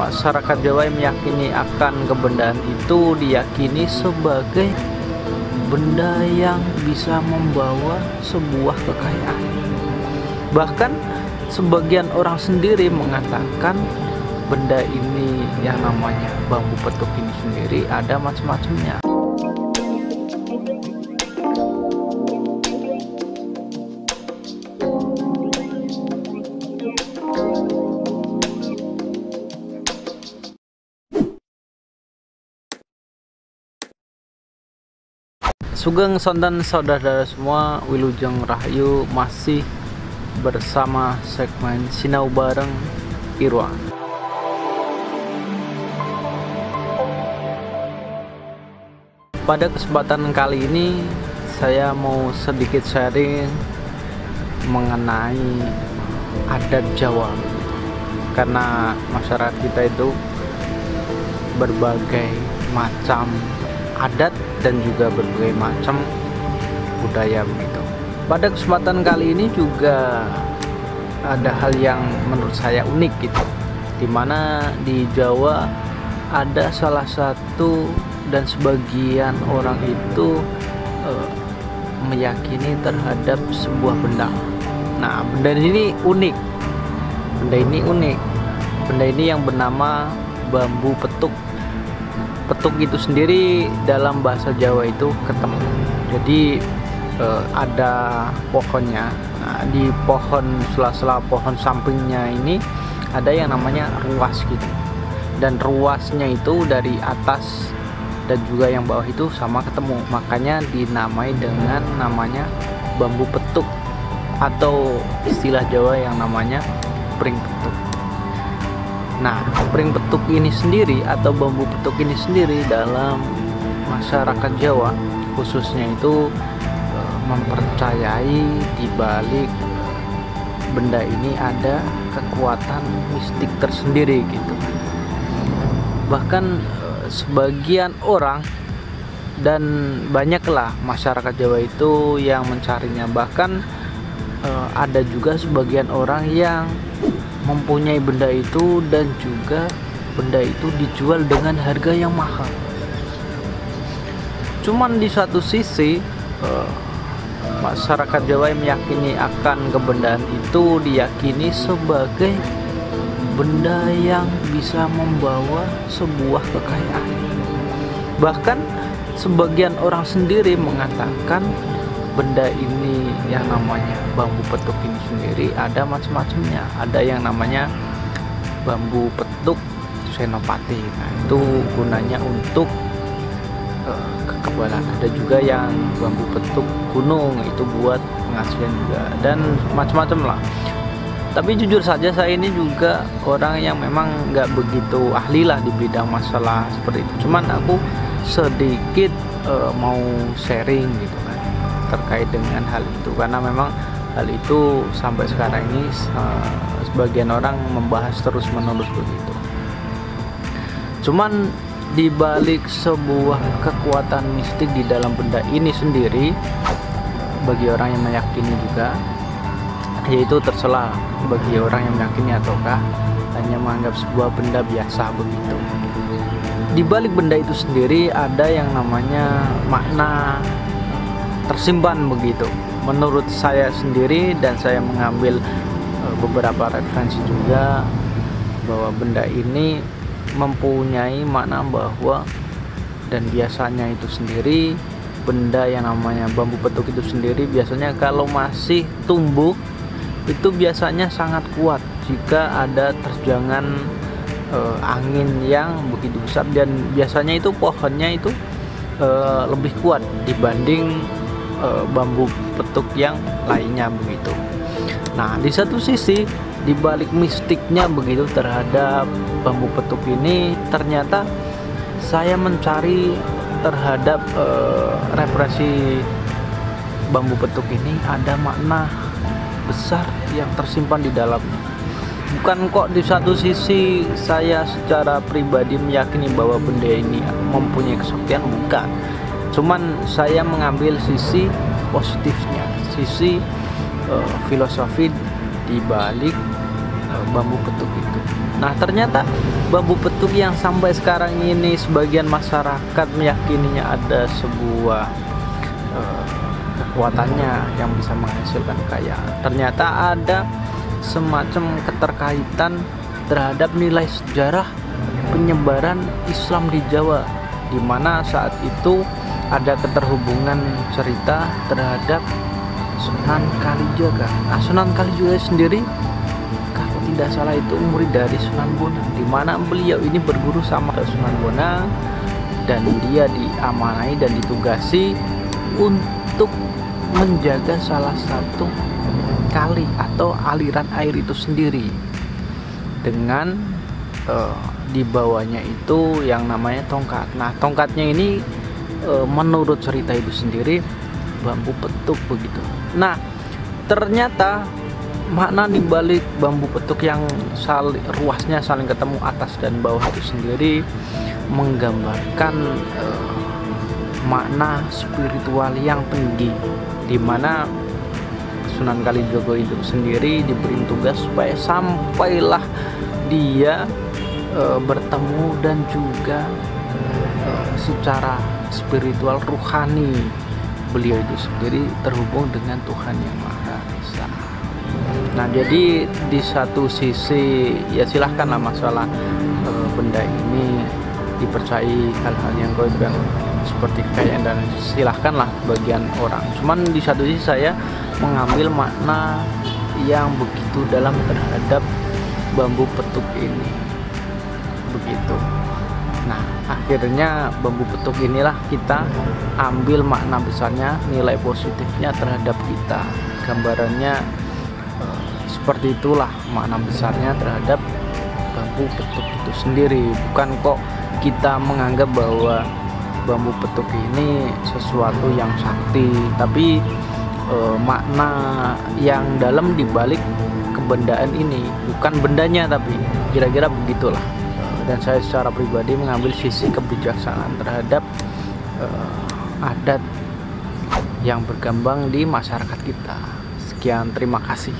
masyarakat Jawa yang meyakini akan kebendaan itu diyakini sebagai benda yang bisa membawa sebuah kekayaan. Bahkan sebagian orang sendiri mengatakan benda ini yang namanya bambu petuk ini sendiri ada macam-macamnya. Sugeng Sonten saudara semua, Wilujeng Rahayu masih bersama segmen Sinau Bareng Irwan. Pada kesempatan kali ini saya mau sedikit sharing mengenai adat Jawa, karena masyarakat kita itu berbagai macam adat dan juga berbagai macam budaya begitu. Pada kesempatan kali ini juga ada hal yang menurut saya unik gitu, dimana di Jawa ada salah satu dan sebagian orang itu meyakini terhadap sebuah benda. Nah, benda ini unik. Benda ini yang bernama bambu petuk. Petuk itu sendiri dalam bahasa Jawa itu ketemu. Jadi ada pohonnya. Nah, di pohon, sela-sela pohon sampingnya ini ada yang namanya ruas gitu. Dan ruasnya itu dari atas dan juga yang bawah itu sama ketemu. Makanya dinamai dengan namanya bambu petuk, atau istilah Jawa yang namanya pring petuk. Nah, pring petuk ini sendiri atau bambu petuk ini sendiri dalam masyarakat Jawa khususnya itu mempercayai di balik benda ini ada kekuatan mistik tersendiri gitu. Bahkan sebagian orang dan banyaklah masyarakat Jawa itu yang mencarinya. Bahkan ada juga sebagian orang yang mempunyai benda itu dan juga benda itu dijual dengan harga yang mahal. Cuman di satu sisi masyarakat Jawa yang meyakini akan kebendaan itu diyakini sebagai benda yang bisa membawa sebuah kekayaan. Bahkan sebagian orang sendiri mengatakan benda ini yang namanya bambu petuk ini sendiri ada macam-macamnya. Ada yang namanya bambu petuk senopati. Nah, itu gunanya untuk kekebalan. Ada juga yang bambu petuk gunung, itu buat pengasihan juga, dan macam-macam lah. Tapi jujur saja saya ini juga orang yang memang nggak begitu ahli lah di bidang masalah seperti itu. Cuman aku sedikit mau sharing gitu kan terkait dengan hal itu, karena memang hal itu sampai sekarang ini sebagian orang membahas terus menerus begitu. Cuman di balik sebuah kekuatan mistik di dalam benda ini sendiri, bagi orang yang meyakini juga, yaitu tercela bagi orang yang meyakini ataukah hanya menganggap sebuah benda biasa begitu. Di balik benda itu sendiri ada yang namanya makna tersimpan begitu. Menurut saya sendiri, dan saya mengambil beberapa referensi juga, bahwa benda ini mempunyai makna bahwa, dan biasanya itu sendiri benda yang namanya bambu petuk itu sendiri biasanya kalau masih tumbuh itu biasanya sangat kuat jika ada terjangan angin yang begitu besar, dan biasanya itu pohonnya itu lebih kuat dibanding bambu petuk yang lainnya begitu. Nah, di satu sisi di balik mistiknya begitu terhadap bambu petuk ini, ternyata saya mencari terhadap referensi bambu petuk ini ada makna besar yang tersimpan di dalamnya. Bukan kok di satu sisi saya secara pribadi meyakini bahwa benda ini mempunyai kesaktian, bukan. Cuman saya mengambil sisi positifnya, sisi filosofi di balik bambu petuk itu. Nah, ternyata bambu petuk yang sampai sekarang ini sebagian masyarakat meyakininya ada sebuah kekuatannya yang bisa menghasilkan kekayaan. Ternyata ada semacam keterkaitan terhadap nilai sejarah penyebaran Islam di Jawa, di mana saat itu ada keterhubungan cerita terhadap Sunan Kalijaga. Nah, Sunan Kalijaga sendiri kalau tidak salah itu murid dari Sunan Bonang, di mana beliau ini berguru sama Sunan Bonang, dan dia diamanai dan ditugasi untuk menjaga salah satu kali atau aliran air itu sendiri, dengan di bawahnya itu yang namanya tongkat. Nah, tongkatnya ini menurut cerita itu sendiri bambu petuk begitu. Nah, ternyata makna di balik bambu petuk yang ruasnya saling ketemu atas dan bawah itu sendiri menggambarkan makna spiritual yang tinggi, di mana Sunan Kalijogo itu sendiri diberi tugas supaya sampailah dia bertemu dan juga secara spiritual rohani beliau itu sendiri terhubung dengan Tuhan Yang Maha Esa. Nah, jadi di satu sisi ya silahkanlah masalah benda ini dipercayai hal-hal yang gaib yang seperti kekayaan, dan silahkanlah bagian orang. Cuman di satu sisi saya mengambil makna yang begitu dalam terhadap bambu petuk ini begitu. Nah, akhirnya bambu petuk inilah kita ambil makna besarnya, nilai positifnya terhadap kita. Gambarannya seperti itulah makna besarnya terhadap bambu petuk itu sendiri. Bukan kok kita menganggap bahwa bambu petuk ini sesuatu yang sakti, tapi makna yang dalam dibalik kebendaan ini, bukan bendanya tapi kira-kira begitulah. Dan saya secara pribadi mengambil sisi kebijaksanaan terhadap adat yang berkembang di masyarakat kita. Sekian, terima kasih.